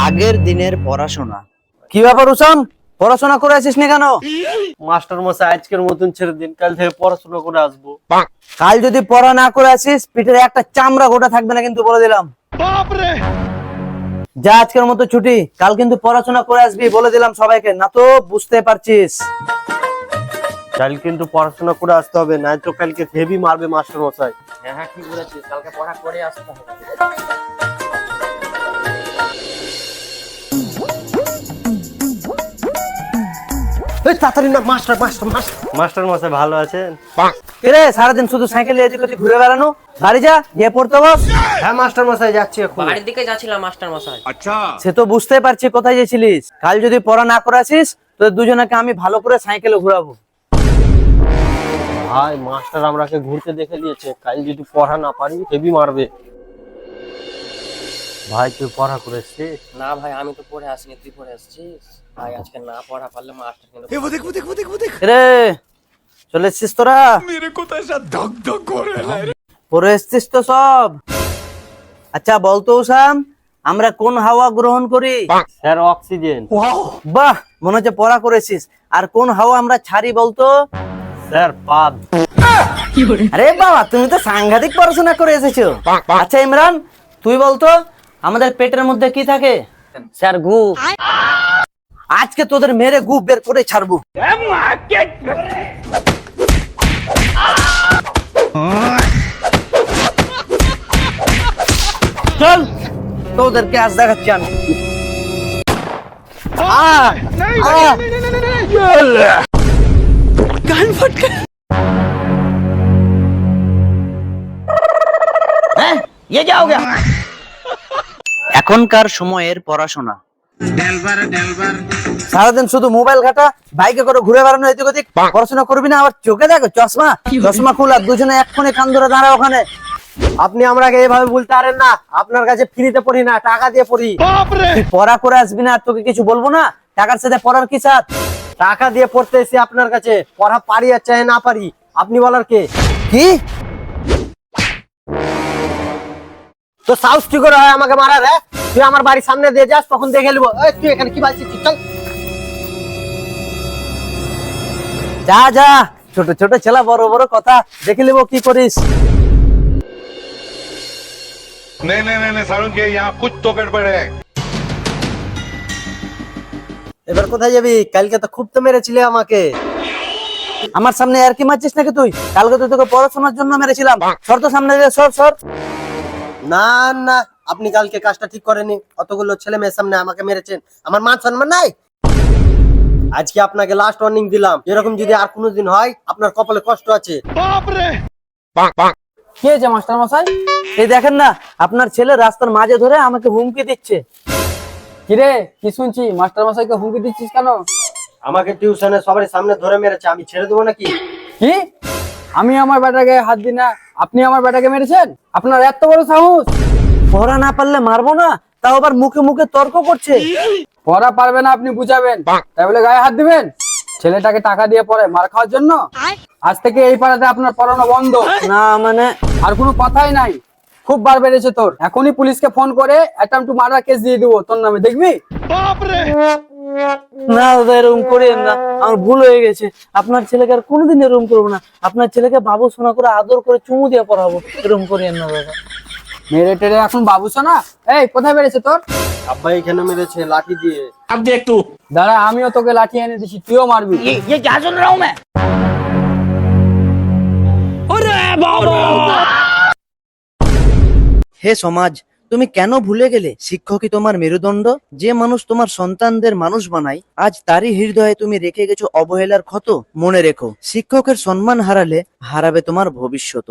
আগের দিনের পড়াশোনা। কি ব্যাপার উসাম, পড়াশোনা করে আসিস না কেন? মাস্টার মশাই আজকের মতন ছেড়ে দিন, কাল থেকে পড়াশোনা করে আসবো। কাল যদি পড়া না করে আসিস পিঠের একটা চামড়া গোটা থাকবে না কিন্তু বলে দিলাম। যা আজকের মতো ছুটি, কাল কিন্তু পড়াশোনা করে আসবি বলে দিলাম সবাইকে, না তো বুঝতে পারছিস। কাল কিন্তু পড়াশোনা করে আসতে হবে, নাই তো কালকে হেভি মারবে মাস্টার মশাই। হ্যাঁ ঠিক বলেছিস, কালকে পড়া করে আসতে হবে। তাড়াতাড়ি না, মাস্টার মাস্টার মাস্টার মাস্টার মশাই ভালো আছেন? রে সারাদিন শুধু সাইকেলে এদিক ওদিক ঘুরে বেড়ানো, বাড়ি যা গিয়ে পড়তে বস। হ্যাঁ মাস্টার মশাই যাচ্ছি এখন। বাড়ির দিকে যাচ্ছিলাম মাস্টার মশাই। সে তো বুঝতে পারছি কোথায় গেছিলিস। কাল যদি পড়া না করে আসিস তো দুজনকে আমি ভালো করে সাইকেলে ঘুরাবো। ভাই মাস্টার আমরাকে ঘুরতে দেখে নিয়েছে, কাল যদি পড়া না পারি হেভি মারবে। ভাই তুই পড়া করেছিস? না ভাই, আমি তো পড়ে আসিনি, তুই পড়ে আসছিস। ভাই আজকে না পড়া পারলে মাস্টার কিন্তু রে চলে এসছিস তোরা? পড়ে এসছিস তো সব? আচ্ছা বলতো উসাম, আমরা কোন হাওয়া গ্রহণ করি? Sir oxygen. বাহ, মনে হচ্ছে পড়া করেছিস। আর কোন হাওয়া আমরা ছাড়ি বলতো? স্যার পাদ। আরে বাবা, তুমি তো সাংঘাতিক পড়াশোনা করে এসেছো। আচ্ছা ইমরান, তুই বলতো আমাদের পেটের মধ্যে কি থাকে? স্যার গু। আজকে তোদের মেরে গু বের করে ছাড়বো। চল তোদেরকে আজ দেখাচ্ছি আমি। গান ফটকা। ये क्या हो गया? এখনকার সময়ের পড়াশোনা, সারাদিন শুধু মোবাইল ঘাটা, বাইকে করে ঘুরে বেড়ানো, এদিক ওদিক। পড়াশোনা করবি না? আবার চোখে দেখো চশমা, চশমা খুল আর দুজনে এক্ষুনি কান ধরে দাঁড়া ওখানে। আপনি আমরাকে এভাবে বলতে পারেন না, আপনার কাছে ফ্রিতে পড়ি না, টাকা দিয়ে পড়ি। তুই পড়া করে আসবি না, তোকে কিছু বলবো না? টাকার সাথে পড়ার কি সাথ? টাকা দিয়ে পড়তে এসে আপনার কাছে, পড়া পারি আর চাই না পারি আপনি বলার কে? কি তো সাহস কি করে হয় আমাকে মারার? হ্যাঁ, তুই আমার বাড়ির সামনে দিয়ে যাস, তখন দেখে নেবো। এই তুই এখানে কি বলছিস? চল। যা যা, ছোট ছোট ছেলে বড় বড় কথা, দেখে নেবো কি করিস। नहीं नहीं नहीं नहीं सारुण के यहाँ कुछ तो गड़बड़ है। এবার কোথায় যাবি? কালকে তো খুব তো মেরেছিলে আমাকে। আমার সামনে আর কি মারছিস নাকি তুই? কালকে তো তোকে পড়াশোনার জন্য মেরেছিলাম। সর তো সামনে দিয়ে, সর সর। না না, আপনি কালকে কাজটা ঠিক করেনি, অতগুলো ছেলে মেয়ের সামনে আমাকে মেরেছেন। আমার মান সম্মান নাই? আজকে আপনাকে লাস্ট ওয়ার্নিং দিলাম, এরকম যদি আর কোনোদিন হয় আপনার কপালে কষ্ট আছে। কি হয়েছে মাস্টার মশাই? এই দেখেন না, আপনার ছেলে রাস্তার মাঝে ধরে আমাকে হুমকি দিচ্ছে। কিরে কি শুনছি, মাস্টার মশাইকে হুমকি দিচ্ছিস কেন? আমাকে টিউশনে সবার সামনে ধরে মেরেছে, আমি ছেড়ে দেবো নাকি? কি? আমি আমার বেটাকে হাত দিই না, আপনি আমার বেটাকে মেরেছেন? আপনার এত বড় সাহস! পড়া না পারলে মারবো না, তাও আবার মুখে মুখে তর্ক করছে। পড়া পারবে না আপনি বুঝাবেন, তাই বলে গায়ে হাত দিবেন? ছেলেটাকে টাকা দিয়ে পড়ে মার খাওয়ার জন্য? আজ থেকে এই পাড়াতে আপনার পড়ানো বন্ধ। না মানে আর কোনো কথাই নাই, খুব বার বেড়েছে তোর। এখনই পুলিশকে ফোন করে অ্যাটেম্প টু মার্ডার কেস দিয়ে দিব তোর নামে, দেখবি? না দাদা, এরকম করিয়েন না, আমার ভুল হয়ে গেছে। আপনার ছেলেকে আর কোনোদিন এরকম করবো না। আপনার ছেলেকে বাবু সোনা করে আদর করে চুমু দিয়ে পড়াবো। এরকম করিয়েন না দাদা। মেরে টেরে এখন বাবুসো না? এই কোথায় বেড়েছে তোর? আব্বা এখানে মেরেছে লাঠি দিয়ে। দাঁড়া, আমিও তোকে লাঠি এনে দিছি, তুইও মারবি। হে সমাজ, তুমি কেন ভুলে গেলে শিক্ষকই তোমার মেরুদণ্ড? যে মানুষ তোমার সন্তানদের মানুষ বানায়, আজ তারই হৃদয়ে তুমি রেখে গেছো অবহেলার ক্ষত। মনে রেখো, শিক্ষকের সম্মান হারালে হারাবে তোমার ভবিষ্যৎ।